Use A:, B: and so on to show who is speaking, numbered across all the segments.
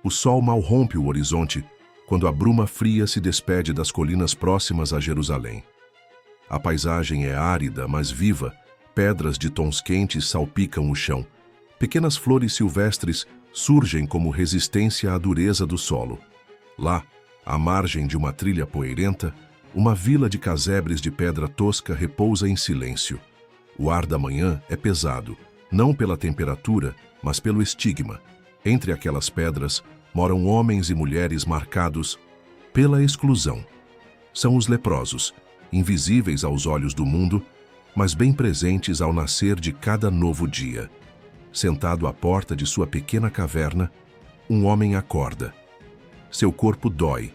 A: O sol mal rompe o horizonte quando a bruma fria se despede das colinas próximas a Jerusalém. A paisagem é árida, mas viva, pedras de tons quentes salpicam o chão. Pequenas flores silvestres surgem como resistência à dureza do solo. Lá, à margem de uma trilha poeirenta, uma vila de casebres de pedra tosca repousa em silêncio. O ar da manhã é pesado, não pela temperatura, mas pelo estigma. Entre aquelas pedras moram homens e mulheres marcados pela exclusão. São os leprosos, invisíveis aos olhos do mundo, mas bem presentes ao nascer de cada novo dia. Sentado à porta de sua pequena caverna, um homem acorda. Seu corpo dói,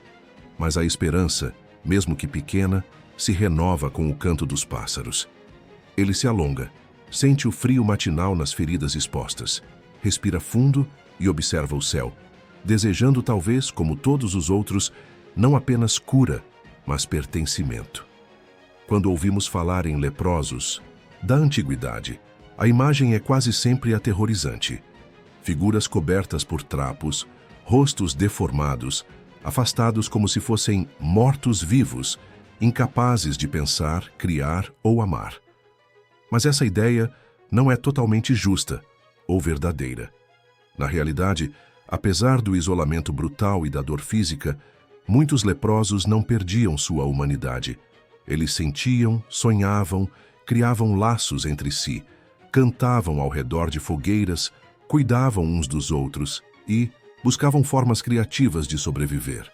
A: mas a esperança, mesmo que pequena, se renova com o canto dos pássaros. Ele se alonga, sente o frio matinal nas feridas expostas, respira fundo e observa o céu, desejando talvez, como todos os outros, não apenas cura, mas pertencimento. Quando ouvimos falar em leprosos da antiguidade, a imagem é quase sempre aterrorizante. Figuras cobertas por trapos, rostos deformados, afastados como se fossem mortos-vivos, incapazes de pensar, criar ou amar. Mas essa ideia não é totalmente justa ou verdadeira. Na realidade, apesar do isolamento brutal e da dor física, muitos leprosos não perdiam sua humanidade. Eles sentiam, sonhavam, criavam laços entre si, cantavam ao redor de fogueiras, cuidavam uns dos outros e buscavam formas criativas de sobreviver.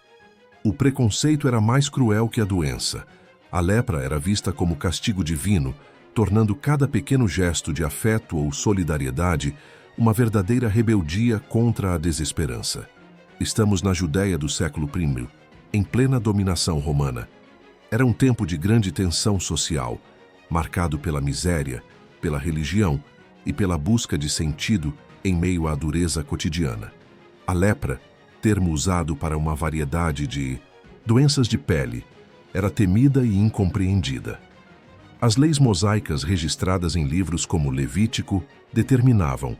A: O preconceito era mais cruel que a doença. A lepra era vista como castigo divino, tornando cada pequeno gesto de afeto ou solidariedade uma verdadeira rebeldia contra a desesperança. Estamos na Judéia do século I, em plena dominação romana. Era um tempo de grande tensão social, marcado pela miséria, pela religião e pela busca de sentido em meio à dureza cotidiana. A lepra, termo usado para uma variedade de doenças de pele, era temida e incompreendida. As leis mosaicas registradas em livros como Levítico determinavam: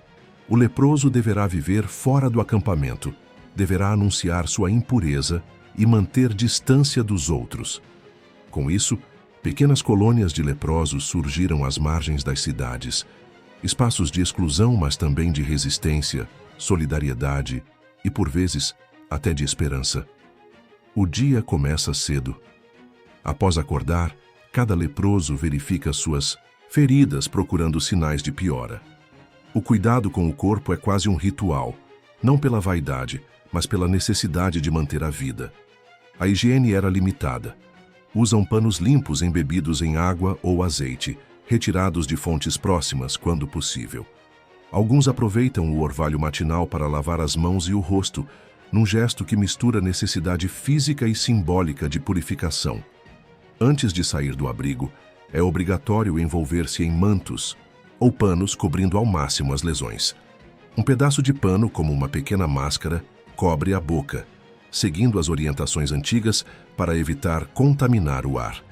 A: o leproso deverá viver fora do acampamento, deverá anunciar sua impureza e manter distância dos outros. Com isso, pequenas colônias de leprosos surgiram às margens das cidades, espaços de exclusão, mas também de resistência, solidariedade e, por vezes, até de esperança. O dia começa cedo. Após acordar, cada leproso verifica suas feridas procurando sinais de piora. O cuidado com o corpo é quase um ritual, não pela vaidade, mas pela necessidade de manter a vida. A higiene era limitada. Usam panos limpos embebidos em água ou azeite, retirados de fontes próximas quando possível. Alguns aproveitam o orvalho matinal para lavar as mãos e o rosto, num gesto que mistura necessidade física e simbólica de purificação. Antes de sair do abrigo, é obrigatório envolver-se em mantos ou panos cobrindo ao máximo as lesões. Um pedaço de pano, como uma pequena máscara, cobre a boca, seguindo as orientações antigas para evitar contaminar o ar.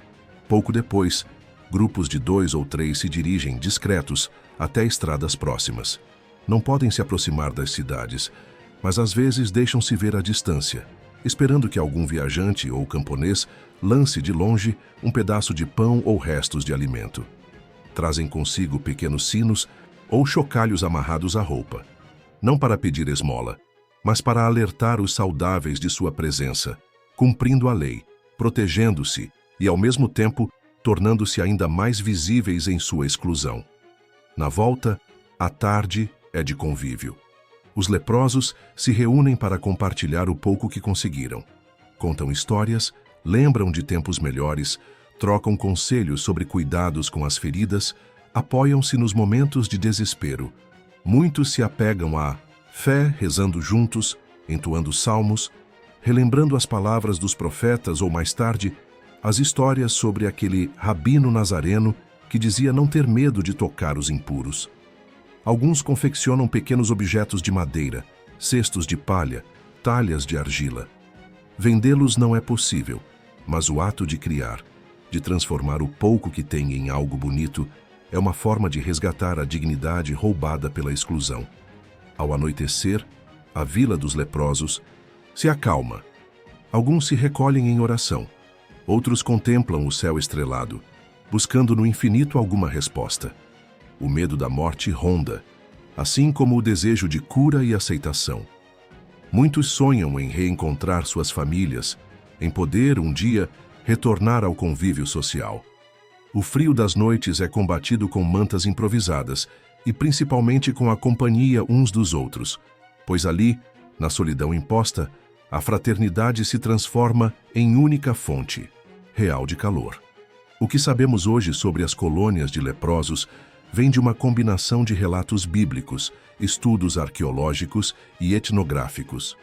A: Pouco depois, grupos de 2 ou 3 se dirigem discretos até estradas próximas. Não podem se aproximar das cidades, mas às vezes deixam-se ver à distância, esperando que algum viajante ou camponês lance de longe um pedaço de pão ou restos de alimento. Trazem consigo pequenos sinos ou chocalhos amarrados à roupa, não para pedir esmola, mas para alertar os saudáveis de sua presença, cumprindo a lei, protegendo-se e, ao mesmo tempo, tornando-se ainda mais visíveis em sua exclusão. Na volta, a tarde é de convívio. Os leprosos se reúnem para compartilhar o pouco que conseguiram. Contam histórias, lembram de tempos melhores, trocam conselhos sobre cuidados com as feridas, apoiam-se nos momentos de desespero. Muitos se apegam à fé, rezando juntos, entoando salmos, relembrando as palavras dos profetas ou, mais tarde, as histórias sobre aquele rabino nazareno que dizia não ter medo de tocar os impuros. Alguns confeccionam pequenos objetos de madeira, cestos de palha, talhas de argila. Vendê-los não é possível, mas o ato de criar, de transformar o pouco que tem em algo bonito, é uma forma de resgatar a dignidade roubada pela exclusão. Ao anoitecer, a vila dos leprosos, se acalma. Alguns se recolhem em oração, outros contemplam o céu estrelado, buscando no infinito alguma resposta. O medo da morte ronda, assim como o desejo de cura e aceitação. Muitos sonham em reencontrar suas famílias, em poder, um dia, retornar ao convívio social. O frio das noites é combatido com mantas improvisadas e principalmente com a companhia uns dos outros, pois ali, na solidão imposta, a fraternidade se transforma em única fonte real de calor. O que sabemos hoje sobre as colônias de leprosos vem de uma combinação de relatos bíblicos, estudos arqueológicos e etnográficos.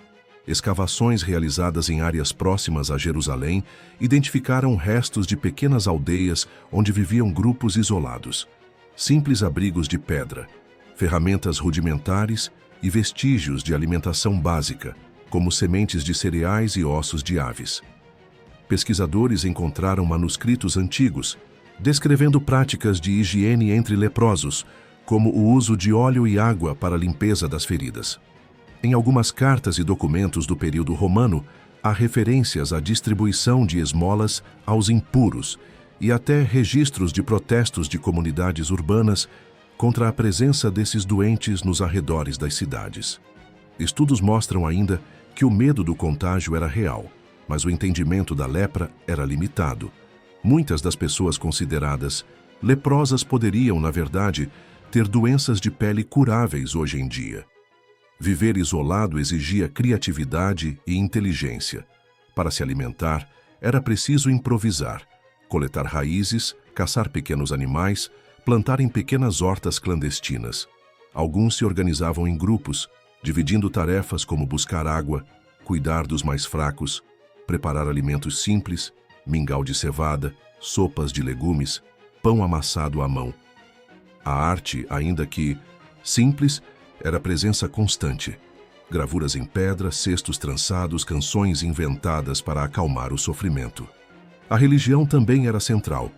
A: Escavações realizadas em áreas próximas a Jerusalém identificaram restos de pequenas aldeias onde viviam grupos isolados. Simples abrigos de pedra, ferramentas rudimentares e vestígios de alimentação básica, como sementes de cereais e ossos de aves. Pesquisadores encontraram manuscritos antigos, descrevendo práticas de higiene entre leprosos, como o uso de óleo e água para a limpeza das feridas. Em algumas cartas e documentos do período romano, há referências à distribuição de esmolas aos impuros e até registros de protestos de comunidades urbanas contra a presença desses doentes nos arredores das cidades. Estudos mostram ainda que o medo do contágio era real, mas o entendimento da lepra era limitado. Muitas das pessoas consideradas leprosas poderiam, na verdade, ter doenças de pele curáveis hoje em dia. Viver isolado exigia criatividade e inteligência. Para se alimentar, era preciso improvisar, coletar raízes, caçar pequenos animais, plantar em pequenas hortas clandestinas. Alguns se organizavam em grupos, dividindo tarefas como buscar água, cuidar dos mais fracos, preparar alimentos simples, mingau de cevada, sopas de legumes, pão amassado à mão. A arte, ainda que simples, era presença constante. Gravuras em pedra, cestos trançados, canções inventadas para acalmar o sofrimento. A religião também era central.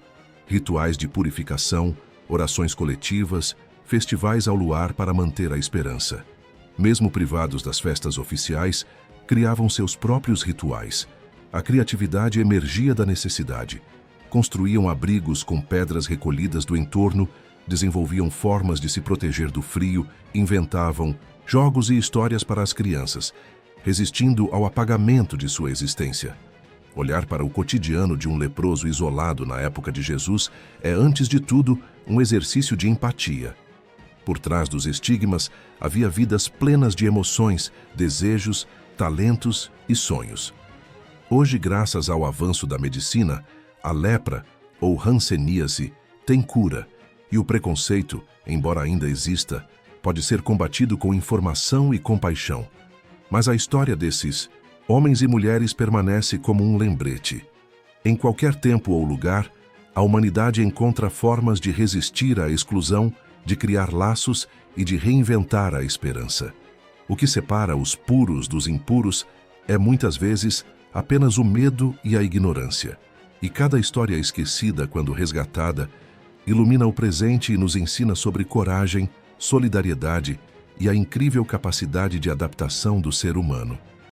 A: Rituais de purificação, orações coletivas, festivais ao luar para manter a esperança. Mesmo privados das festas oficiais, criavam seus próprios rituais. A criatividade emergia da necessidade. Construíam abrigos com pedras recolhidas do entorno, desenvolviam formas de se proteger do frio, inventavam jogos e histórias para as crianças, resistindo ao apagamento de sua existência. Olhar para o cotidiano de um leproso isolado na época de Jesus é, antes de tudo, um exercício de empatia. Por trás dos estigmas, havia vidas plenas de emoções, desejos, talentos e sonhos. Hoje, graças ao avanço da medicina, a lepra, ou hanseníase, tem cura, e o preconceito, embora ainda exista, pode ser combatido com informação e compaixão. Mas a história desses homens e mulheres permanece como um lembrete. Em qualquer tempo ou lugar, a humanidade encontra formas de resistir à exclusão, de criar laços e de reinventar a esperança. O que separa os puros dos impuros é, muitas vezes, apenas o medo e a ignorância. E cada história esquecida, quando resgatada, ilumina o presente e nos ensina sobre coragem, solidariedade e a incrível capacidade de adaptação do ser humano.